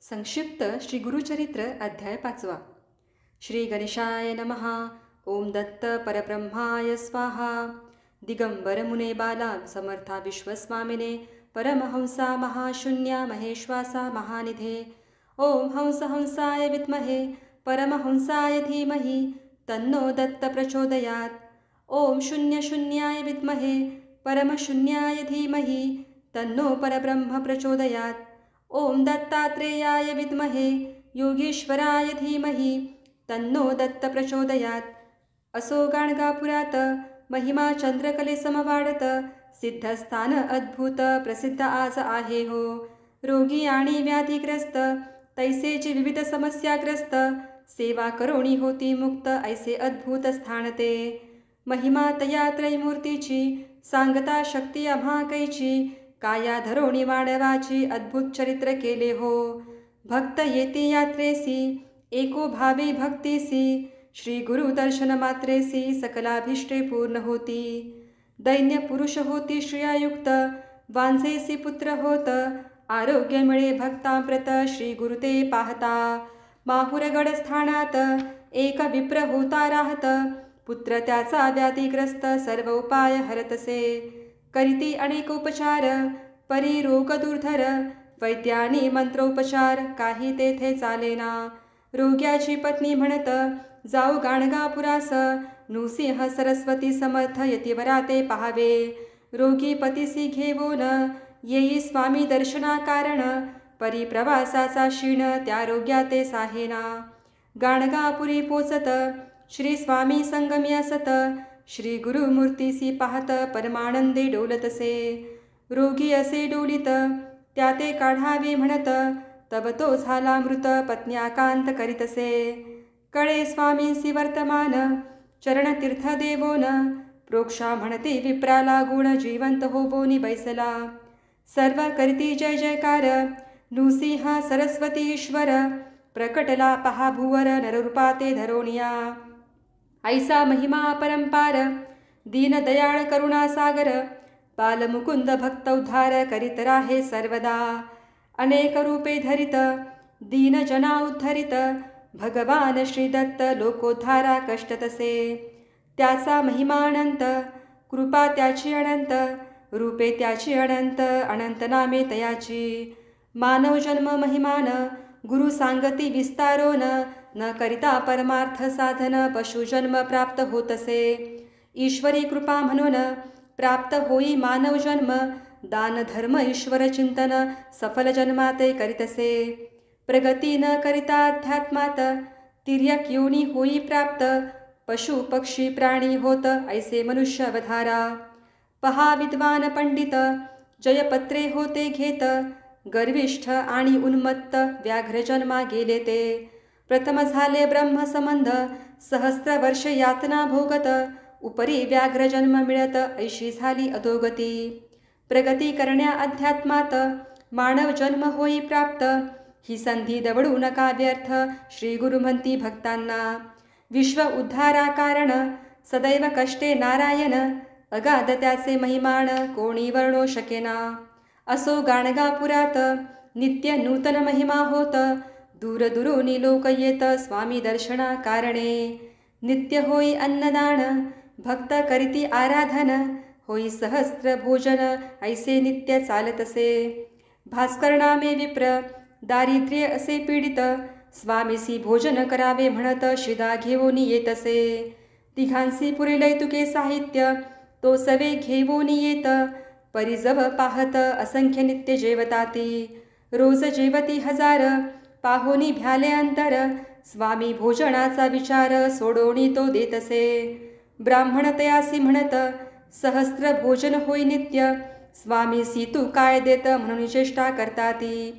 संक्षिप्त श्री गुरुचरित्र अध्याय 5. श्री गणेशाय नमः. ओम दत्त परब्रह्माय स्वाहा. दिगंबर मुने बाला समर्था विश्वस्वामिने परमहंसा महाशून्या महेश्वासा महानिधे. ओम हंस हंसाय विद्महे परमहंसाय धीमहि तन्नो दत्त प्रचोदयात्. ओम शून्य शून्याय विद्महे परमशून्याय धीमहि तन्नो परब्रह्म प्रचोदयात्. ओम दत्तात्रेयाय विद्महे योगीश्वराय धीमहि तन्नो दत्त प्रचोदयात्. असो गाणगापुरात महिमा चंद्रकले समवाढत सिद्धस्थान अद्भुत प्रसिद्ध आज आहे हो. रोगी आणि व्याधिग्रस्त तैसेची विविध समस्याग्रस्त सेवा करोणी होती मुक्त ऐसे अद्भुत स्थान ते. महिमा तया त्रैमूर्तीची सांगता शक्ती आम्हा कैची काया धरोणी वाढवाची अद्भुत चरित्र केले हो. भक्त येते यात्रेसी एको भावे भक्तीसी श्री गुरु दर्शन मात्रेसी सकलाभिष्टे पूर्ण होती. दैन्य पुरुष होती श्रियायुक्त वांझेसी पुत्र होत आरोग्य मिळे भक्तांप्रत श्री गुरु ते पाहता. माहुरगड स्थानात एक विप्र होता राहत पुत्र त्याचा व्याधिग्रस्त सर्व उपाय हरतसे. करीती अनेक उपचार परी रोग दुर्धर वैद्यानी मंत्रोपचार काही तेथे चालेना. रोग्याची पत्नी म्हणत जाऊ गाणगापुरास नृसिंह सरस्वती समर्थ यतिवरा ते पाहावे. रोगी पतीसी घेऊन येई स्वामी दर्शना कारण परी प्रवासाचा क्षीण त्या रोग्या ते साहेना. गाणगापुरी पोचत श्री स्वामी संगमी असत श्री गुरुमूर्तीसी पाहत परमानंदे डोलतसे. रोगी असे डोलित त्या ते काढावे म्हणत तब तो झाला मृत पत्न्याकांत करीतसे. कळे स्वामींसी वर्तमान चरणतीर्थ देवोन प्रोक्षा म्हणते विप्राला गुण जिवंत होवोनी बैसला. सर्व करीती जय जयकार नृसिंह सरस्वती ईश्वर प्रकटला पहा भुवर नररूपाते धरोनिया. ऐसा महिमा अपरंपार दीनदयाळ करुणासागर बालमुकुंद भक्त उद्धार करीत राहे सर्वदा. अनेक रूपे धरित दीन जना उद्धरित भगवान श्री दत्त लोकोद्धारा कष्ट तसे. त्याचा महिमा अनंत कृपा त्याची अनंत रूपे त्याची अनंत अनंत नामे तयाची. मानव जन्म महिमान गुरु सांगती विस्तारोन न करिता परमार्थ साधन पशुजन्म प्राप्त होतसे. ईश्वरी कृपा म्हणून प्राप्त होई मानव जन्म दान धर्म ईश्वर चिंतन सफल जन्माते करीतसे. प्रगती न करिता अध्यात्मात तिर्यक योनी होई प्राप्त पशु पक्षी प्राणी होत ऐसे मनुष्य अवधारा. पहा विद्वान पंडित जयपत्रे होते घेत गर्विष्ठ आणि उन्मत्त व्याघ्र जन्मा गेले ते. प्रथम झाले ब्रह्मसंबंध सहस्त्र वर्ष यातना भोगत उपरी व्याघ्र जन्म मिळत ऐशी झाली अधोगती. प्रगती करण्या अध्यात्मात मानव जन्म होई प्राप्त ही संधी दवडू नका व्यर्थ श्री गुरु म्हणती भक्तांना. विश्व उद्धारा कारण सदैव कष्टे नारायण अगाध त्याचे महिमान कोणी वर्णो शकेना. असो गाणगापुरात नित्य नूतन महिमा होत दूर दुरुनी लोक येत स्वामी दर्शना कारणे. नित्य होई अन्नदान भक्त करीती आराधन होई सहस्त्र भोजन ऐसे नित्य चालतसे. भास्कर नामे विप्र दारिद्र्य असे पीडित स्वामीसी भोजन करावे म्हणत शिदा घेऊन येतसे. तिघांसी पुरेलय तुके साहित्य तो सवे घेऊन येत परिजव पाहत असंख्य नित्य जेवताती. रोज जेवती हजार पाहोनी भ्याले अंतर स्वामी भोजनाचा विचार सोडोणी तो देतसे. ब्राह्मण तयासी म्हणत सहस्त्र भोजन होई नित्य स्वामीसी तू काय देत म्हणून चेष्टा करताती.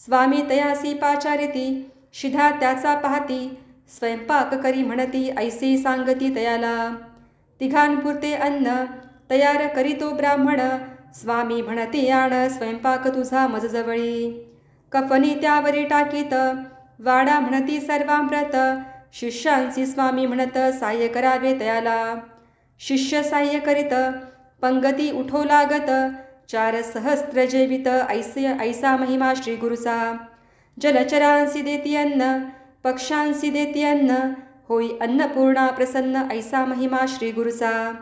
स्वामी तयासी पाचारिती शिधा त्याचा पाहती स्वयंपाक करी म्हणती ऐसे सांगती तयाला. तिघांपुरते अन्न तयार करीतो ब्राह्मण स्वामी म्हणती आण स्वयंपाक तुझा मजजवळी. कफनी त्यावरी टाकीत वाडा म्हणती सर्वांप्रत शिष्यांची स्वामी म्हणत साह्य करावे तयाला. शिष्य साह्य करीत पंगती उठो लागत 4 सहस्त्र जेवित ऐसा महिमा श्री गुरुचा. जलचरांसी देती अन्न, पक्ष्यांसी देती अन्न, होई अन्नपूर्णा प्रसन्न ऐसा महिमा श्री गुरुचा.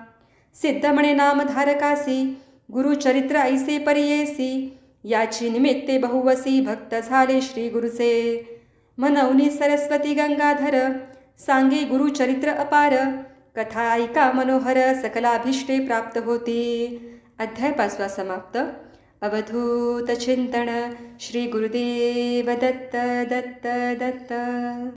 सिद्ध म्हणे नामधारकासी, गुरुचरित्र ऐसे परियेसी, याची निमित्ते बहुवसी भक्त झाले श्री गुरुचे. म्हणूनी सरस्वती गंगाधर, सांगे गुरुचरित्र अपार, कथा ऐका मनोहर, सकलाभिष्टे प्राप्त होती. अध्याय 5 समाप्त. अवधूत चिंतन. श्री गुरुदेव दत्त दत्त दत्त.